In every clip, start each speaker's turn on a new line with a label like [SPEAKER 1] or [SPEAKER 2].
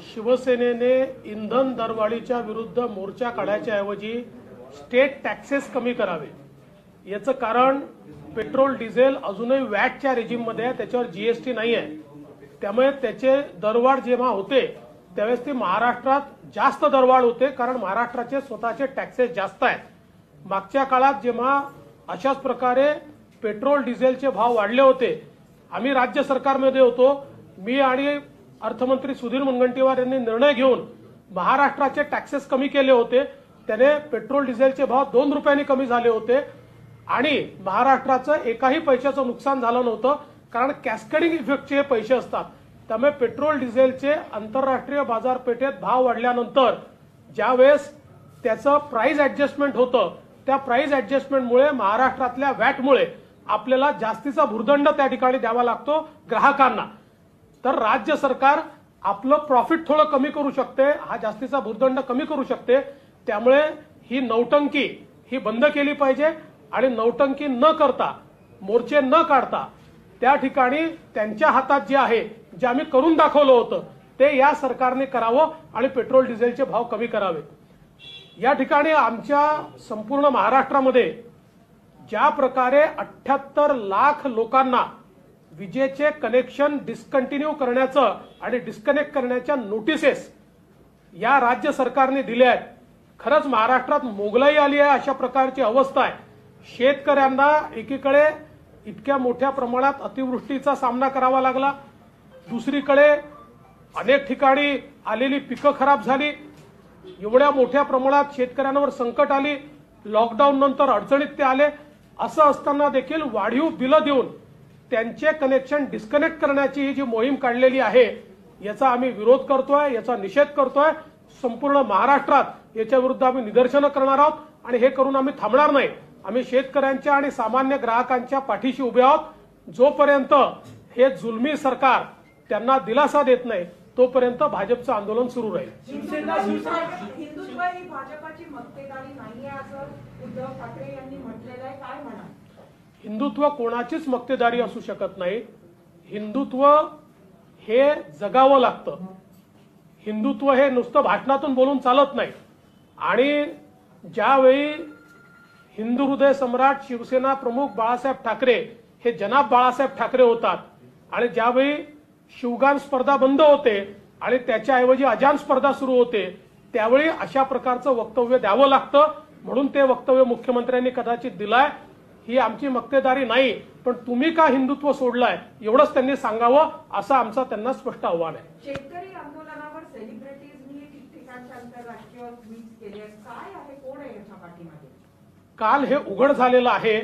[SPEAKER 1] शिवसेनेने इंधन दरवाढीच्या विरुद्ध मोर्चा काढायच्या ऐवजी स्टेट टॅक्सेस कमी करावे। याचं कारण पेट्रोल डिझेल अजूनही वॅटच्या रेजिममध्ये आहे, त्याच्यावर जीएसटी नाही आहे। त्यामुळे त्याचे दरवाढ जेव्हा होते त्यावेळेस ती महाराष्ट्रात जास्त दरवाढ होते, कारण महाराष्ट्राचे स्वतःचे टॅक्सेस जास्त आहेत। मागच्या काळात जेव्हा अशाच प्रकारे पेट्रोल डिझेलचे भाव वाढले होते, आम्ही राज्य सरकारमध्ये होतो, मी आणि अर्थमंत्री सुधीर मुनगंटीवार यांनी निर्णय घेऊन महाराष्ट्राचे टॅक्सेस कमी केले होते। त्याने पेट्रोल डिझेलचे भाव 2 रुपयांनी कमी झाले होते आणि महाराष्ट्राचं एकाही पैशाचं नुकसान झालं नव्हतं, कारण कॅस्केडिंग इफेक्टचे हे पैसे असतात। त्यामुळे पेट्रोल डिझेलचे आंतरराष्ट्रीय बाजारपेठेत भाव वाढल्यानंतर ज्यावेळेस त्याचं प्राइस ऍडजस्टमेंट होतं, त्या प्राइस ऍडजस्टमेंटमुळे महाराष्ट्रातल्या वॅटमुळे आपल्याला जास्तीचा भुर्दंड त्या ठिकाणी द्यावा लागतो ग्राहकांना। तर राज्य सरकार आपलं प्रॉफिट थोडं कमी करू शकते, हा जास्तीचा भुर्दंड कमी करू शकते। त्यामुळे ही नौटंकी ही बंद केली पाहिजे आणि नौटंकी न करता, मोर्चे न काढता त्या ठिकाणी त्यांच्या हातात जे आहे, जे आम्ही करून दाखवलं होतं ते या सरकारने करावं आणि पेट्रोल डिझेलचे भाव कमी करावे। या ठिकाणी आमच्या संपूर्ण महाराष्ट्रामध्ये ज्या प्रकारे 78 लाख लोकांना विजेचे कनेक्शन डिस्कंटिन्यू करण्याचं आणि डिस्कनेक्ट करण्याच्या नोटिसेस या राज्य सरकारने दिल्या आहेत, खरंच महाराष्ट्रात मोगलाई आली आहे अशा प्रकारची अवस्था आहे। शेतकऱ्यांना एकीकडे इतक्या मोठ्या प्रमाणात अतिवृष्टीचा सामना करावा लागला, दुसरीकडे अनेक ठिकाणी आलेली पिकं खराब झाली, एवढ्या मोठ्या प्रमाणात शेतकऱ्यांवर संकट आली, लॉकडाऊन नंतर अडचणीत ते आले। असं असताना देखील वाढीव बिलं देऊन त्यांचे कनेक्शन डिस्कनेक्ट करण्याची ही जी मोहीम काढलेली आहे, याचा आम्ही विरोध करतोय, याचा निषेध करतोय। संपूर्ण महाराष्ट्रात याच्या विरुद्ध आम्ही निदर्शनं करणार आहोत आणि हे करून आम्ही थांबणार नाही। आम्ही शेतकऱ्यांच्या आणि सामान्य ग्राहकांच्या पाठीशी उभे आहोत। जोपर्यंत हे जुलमी सरकार त्यांना दिलासा देत नाही तोपर्यंत भाजपचं आंदोलन सुरू राहील।
[SPEAKER 2] हिंदुत्व ही भाजपची मक्तेदारी नाहीये असं उद्धव ठाकरे यांनी म्हटलेलं आहे, काय म्हणाल?
[SPEAKER 1] हिंदुत्व कोणाचीच मक्तेदारी असू शकत नाही। हिंदुत्व हे जगावं लागतं। हिंदुत्व हे नुसतं भाषणातून बोलून चालत नाही। आणि ज्यावेळी हिंदू हृदय सम्राट शिवसेना प्रमुख बाळासाहेब ठाकरे हे जनाब बाळासाहेब ठाकरे होतात आणि ज्यावेळी शिवगान स्पर्धा बंद होते आणि त्याच्याऐवजी अजान स्पर्धा सुरू होते, त्यावेळी अशा प्रकारचं वक्तव्य द्यावं लागतं। म्हणून ते वक्तव्य मुख्यमंत्र्यांनी कदाचित दिलाय। ही आमची मक्तेदारी नाही, पण तुम्ही का हिंदुत्व सोडलाय एवढंच त्यांनी सांगावं, असं आमचा त्यांना स्पष्ट आव्हान आहे।
[SPEAKER 2] शेतकरी आंदोलनावर सेलिब्रिटीजनी ठिकठिकाणच्या आंतरराष्ट्रीय ट्वीट केले, काय आहे, कोण आहे याच्या पाठीमागे?
[SPEAKER 1] काल हे उघड झालेलं आहे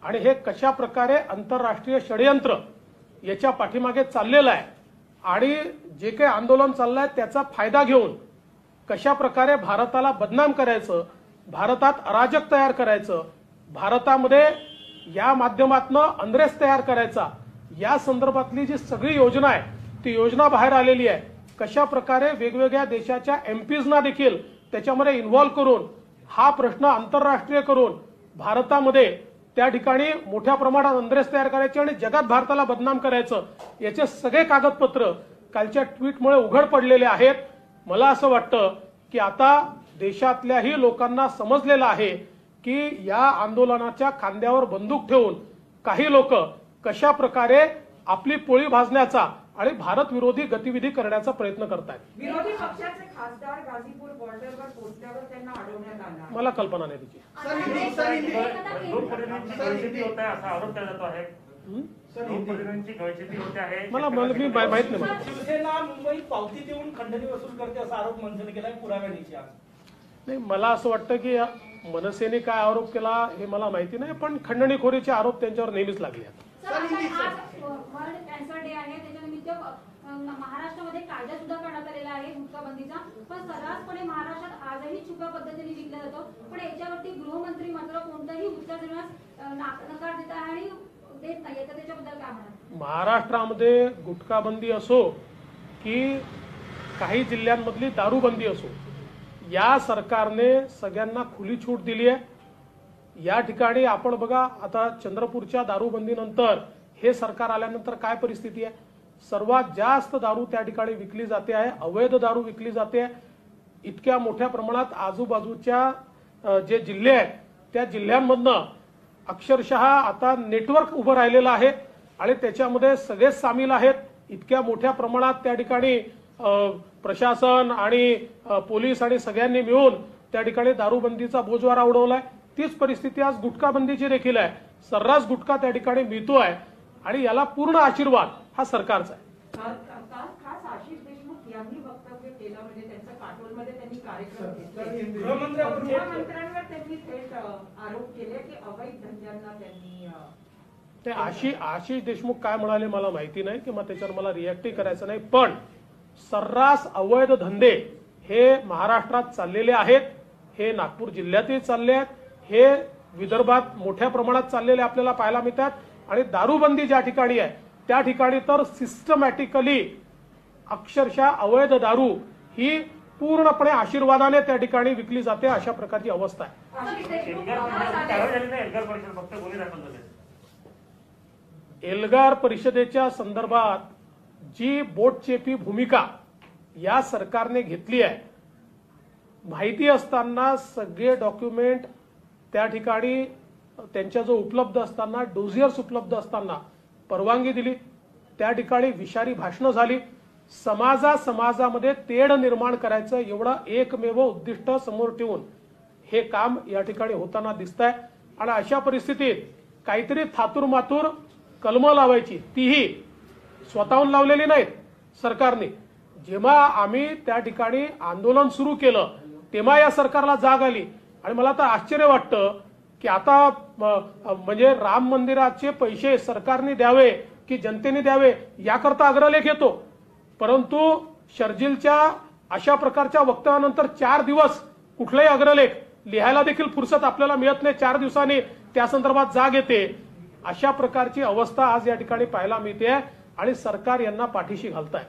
[SPEAKER 1] आणि हे कशा प्रकारे आंतरराष्ट्रीय षडयंत्र याच्या पाठीमागे चाललेलं आहे आणि जे काही आंदोलन चाललंय त्याचा फायदा घेऊन कशा प्रकारे भारताला बदनाम करायचं, भारतात अराजक तयार करायचं, भारतामध्ये या माध्यमातून अनरेस्ट तयार करायचा, या संदर्भातली जी सगळी योजना आहे ती योजना बाहेर आलेली आहे। कशा प्रकारे वेगवेगळ्या देशाच्या एमपीजना देखील त्याच्यामध्ये इन्व्हॉल्व करून हा प्रश्न आंतरराष्ट्रीय करून भारतामध्ये त्या ठिकाणी मोठ्या प्रमाणात अनरेस्ट तयार करायची आणि जगात भारताला बदनाम करायचं, याचे सगळे कागदपत्र कालच्या ट्विटमुळे उघड पडलेले आहेत। मला असं वाटतं की आता देशातल्याही लोकांना समजलेलं आहे की या आंदोलनाच्या खांद्यावर बंदूक ठेवून काही लोक कशा प्रकारे आपली पोळी भाजण्याचा आणि भारत विरोधी गतिविधी करण्याचा प्रयत्न करतायत।
[SPEAKER 2] विरोधी पक्षाचे खासदार गाझीपूर बॉर्डरवर पोहोचल्यावर त्यांना अडवण्यात आलं,
[SPEAKER 1] मला कल्पना नाही त्याची। मला मी माहित नाही।
[SPEAKER 3] शिवसेना मुंबईत पावती देऊन खंडणी वसूल करते असा आरोप मनसेने केलाय पुराव्यानिशी।
[SPEAKER 1] नाही, मला असं वाटतं की मनसेने काय आरोप केला हे मला माहिती नाही, पण खंडणीखोरीचे आरोप त्यांच्यावर नेहमीच लागले आहेत।
[SPEAKER 4] वर्ल्ड कॅन्सर डे आहे, त्याच्यानिमित्त महाराष्ट्रामध्ये कायदा सुद्धा करण्यात आलेला आहे गुटखाबंदीचा, पण सर्रासपणे महाराष्ट्रात आजही छुप्या पद्धतीने विकला जातो। पण याच्यावरती गृहमंत्री मात्र कोणताही उत्तर देण्यास नकार देत आहे आणि देत नाही, तर त्याच्याबद्दल काय म्हणाल?
[SPEAKER 1] महाराष्ट्रामध्ये गुटखाबंदी असो की काही जिल्ह्यांमधली दारूबंदी असो, या सरकारने सगळ्यांना खुली छूट दिली आहे। या ठिकाणी आपण बघा, आता चंद्रपूरच्या दारूबंदीनंतर हे सरकार आल्यानंतर काय परिस्थिती आहे। सर्वात जास्त दारू त्या ठिकाणी विकली जाते आहे, अवैध दारू विकली जाते आहे. इतक्या मोठ्या प्रमाणात आजूबाजूच्या जे जिल्हे आहेत त्या जिल्ह्यांमधनं अक्षरशः आता नेटवर्क उभं राहिलेलं आहे आणि त्याच्यामध्ये सगळेच सामील आहेत. इतक्या मोठ्या प्रमाणात त्या ठिकाणी प्रशासन आणि पोलीस आणि सगळ्यांनी मिळून त्या ठिकाणी दारूबंदीचा बोजवारा उडवलाय. तीच परिस्थिती आज गुटखा बंदीची देखील आहे. सर्रास गुटखा त्या ठिकाणी मिळतो आहे आणि याला पूर्ण आशीर्वाद हा सरकारचा आहे.
[SPEAKER 2] खास आशिष देशमुख यांनी वक्तव्य केलं, म्हणजे त्यांच्या काटोलमध्ये त्यांनी कार्यक्रम घेतले. गृहमंत्र्यांवर त्यांनी थेट आरोप केले की अवैध धंद्यांना त्यांनी
[SPEAKER 1] ते आशिष देशमुख काय म्हणाले मला माहिती नाही किंवा त्याच्यावर मला रिॲक्टही करायचं नाही, पण सर्रास अवैध धंदे हे महाराष्ट्रात चाललेले आहेत. हे नागपूर जिल्ह्यातही चालले आहेत, हे विदर्भात मोठ्या प्रमाणात चाललेले आपल्याला पाहायला मिळतात. आणि दारूबंदी ज्या ठिकाणी आहे त्या ठिकाणी तर सिस्टमॅटिकली अक्षरशः अवैध दारू ही पूर्णपणे आशीर्वादाने त्या ठिकाणी विकली जाते, अशा प्रकारची अवस्था आहे. एल्गार परिषदेच्या संदर्भात जी बोटचेपी भूमिका या सरकारने घेतली आहे, माहिती असताना सगळे डॉक्युमेंट त्या ठिकाणी त्यांच्या उपलब्ध असताना, डोझियर्स उपलब्ध असताना परवानगी दिली, त्या ठिकाणी विषारी भाषणं झाली, समाजामध्ये तेढ निर्माण करायचं एवढं एकमेव उद्दिष्ट समोर ठेवून हे काम या ठिकाणी होताना दिसत आहे. आणि अशा परिस्थितीत काहीतरी थातूरमातूर कलमं लावायची, तीही स्वतःहून लावलेली नाहीत सरकारने. जेव्हा आम्ही त्या ठिकाणी आंदोलन सुरू केलं तेव्हा या सरकारला जाग आली आणि मला तर आश्चर्य वाटतं की आता म्हणजे राम मंदिराचे पैसे सरकारने द्यावे की जनतेने द्यावे याकरता अग्रलेख येतो, परंतु शर्जीलच्या अशा प्रकारच्या वक्तव्यानंतर 4 दिवस कुठलाही अग्रलेख लिहायला देखील फुरसत आपल्याला मिळत नाही. 4 दिवसांनी त्या संदर्भात जाग येते. अशा प्रकारची अवस्था आज या ठिकाणी पाहायला मिळते आणि सरकार यांना पाठीशी घालत आहे.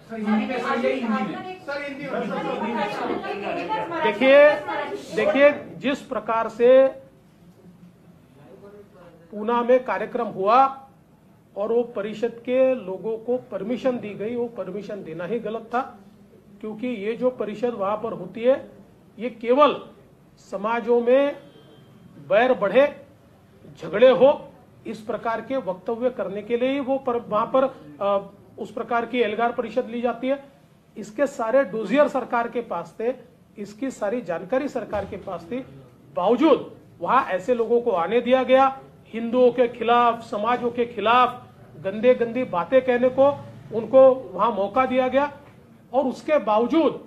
[SPEAKER 1] देखिए जिस प्रकार से पूना में कार्यक्रम हुआ और वो परिषद के लोगों को परमिशन दी गई, वो परमिशन देना ही गलत था, क्योंकि ये जो परिषद वहां पर होती है ये केवल समाजों में बैर बढ़े, झगड़े हो, इस प्रकार के वक्तव्य करने के लिए ही वो वहां पर उस प्रकार की एल्गार परिषद ली जाती है. इसके सारे डोजियर सरकार के पास थे, इसकी सारी जानकारी सरकार के पास थी, बावजूद वहां ऐसे लोगों को आने दिया गया. हिंदुओं के खिलाफ, समाजों के खिलाफ गंदे गंदी बातें कहने को उनको वहां मौका दिया गया और उसके बावजूद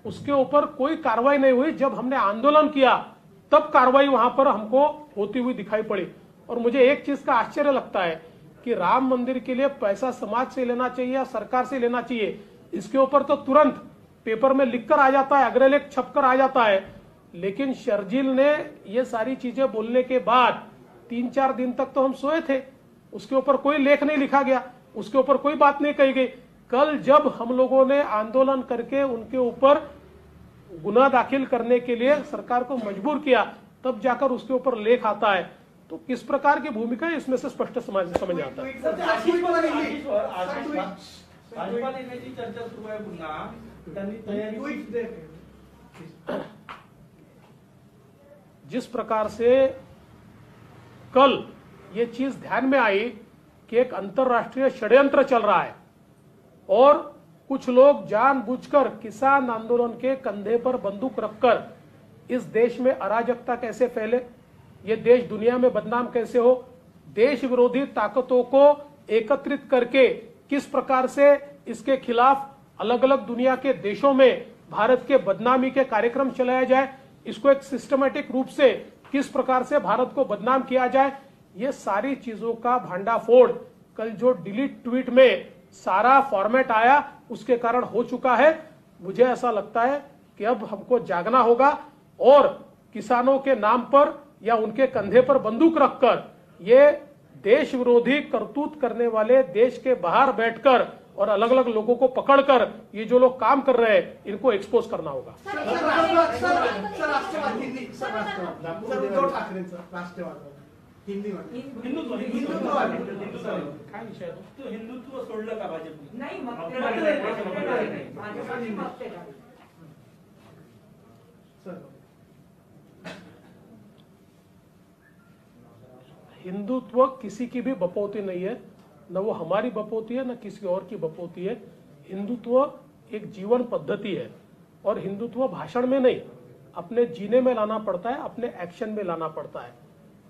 [SPEAKER 1] उसके ऊपर कोई कार्रवाई नहीं हुई. जब हमने आंदोलन किया तब कार्रवाई वहां पर हमको होती हुई दिखाई पड़ी. और मुझे एक चीज का आश्चर्य लगता है कि राम मंदिर के लिए पैसा समाज से लेना चाहिए या सरकार से लेना चाहिए, इसके ऊपर तो तुरंत पेपर में लिखकर आ जाता है, अग्रलेख छपकर आ जाता है. लेकिन शर्जील ने ये सारी चीजें बोलने के बाद 3-4 दिन तक तो हम सोए थे, उसके ऊपर कोई लेख नहीं लिखा गया, उसके ऊपर कोई बात नहीं कही गई. कल जब हम लोगों ने आंदोलन करके उनके ऊपर गुनाह दाखिल करने के लिए सरकार को मजबूर किया, तब जाकर उसके ऊपर लेख आता है. तो किस प्रकार की भूमिका है इसमें से स्पष्ट समझ आता है.
[SPEAKER 3] भाजपा नेत्याची चर्चा सुरू आहे पुन्हा, त्यांनी तयारी
[SPEAKER 1] जिस प्रकार से कल ये चीज ध्यान में आई कि एक अंतर्राष्ट्रीय षड्यंत्र चल रहा है और कुछ लोग जानबूझकर किसान आंदोलन के कंधे पर बंदूक रखकर इस देश में अराजकता कैसे फैले, ये देश दुनिया में बदनाम कैसे हो, देश विरोधी ताकतों को एकत्रित करके किस प्रकार से इसके खिलाफ अलग अलग दुनिया के देशों में भारत के बदनामी के कार्यक्रम चलाया जाए, इसको एक सिस्टमैटिक रूप से किस प्रकार से भारत को बदनाम किया जाए, ये सारी चीजों का भांडाफोड़ कल जो डिलीट ट्वीट में सारा फॉर्मेट आया उसके कारण हो चुका है. मुझे ऐसा लगता है कि अब हमको जागना होगा और किसानों के नाम पर या उनके कंधे पर बंदूक रखकर ये देश विरोधी करतूत करने वाले देश के बाहर बैठकर और अलग अलग लोगों को पकड़कर ये जो लोग काम कर रहे हैं इनको एक्सपोज करना होगा.
[SPEAKER 5] उद्धव ठाकरेंचं राष्ट्रवाद
[SPEAKER 3] हिंदुत्व
[SPEAKER 1] काय विषय आहे तो?
[SPEAKER 3] तो हिंदुत्व सोडलं का भाजपने?
[SPEAKER 2] नाही मग
[SPEAKER 3] मग
[SPEAKER 2] ते भाजपाची मत ते झाली.
[SPEAKER 1] हिंदुत्व किसी की भी बपौती नहीं है, न वो हमारी बपौती है न किसी और की बपौती है। हिंदुत्व एक जीवन पद्धति है और हिंदुत्व भाषण में नहीं, अपने जीने में लाना पड़ता है, अपने एक्शन में लाना पड़ता है।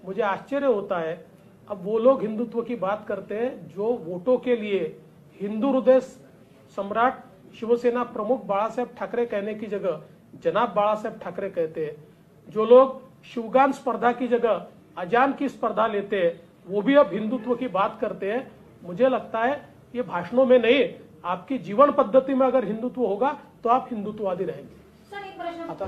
[SPEAKER 1] मुझे आश्चर्य होता है अब वो लोग हिंदुत्व की बात करते हैं जो वोटों के लिए हिंदू हृदय सम्राट शिवसेना प्रमुख बाळासाहेब ठाकरे कहने की जगह जनाब बाळासाहेब ठाकरे कहते हैं, जो लोग शिवगान स्पर्धा की जगह अजान की स्पर्धा लेते हैं वो भी अब हिंदुत्व की बात करते हैं। मुझे लगता है ये भाषणों में नहीं, आपकी जीवन पद्धति में अगर हिंदुत्व होगा तो आप हिंदुत्ववादी रहेंगे।
[SPEAKER 4] सर एक प्रश्न
[SPEAKER 1] आता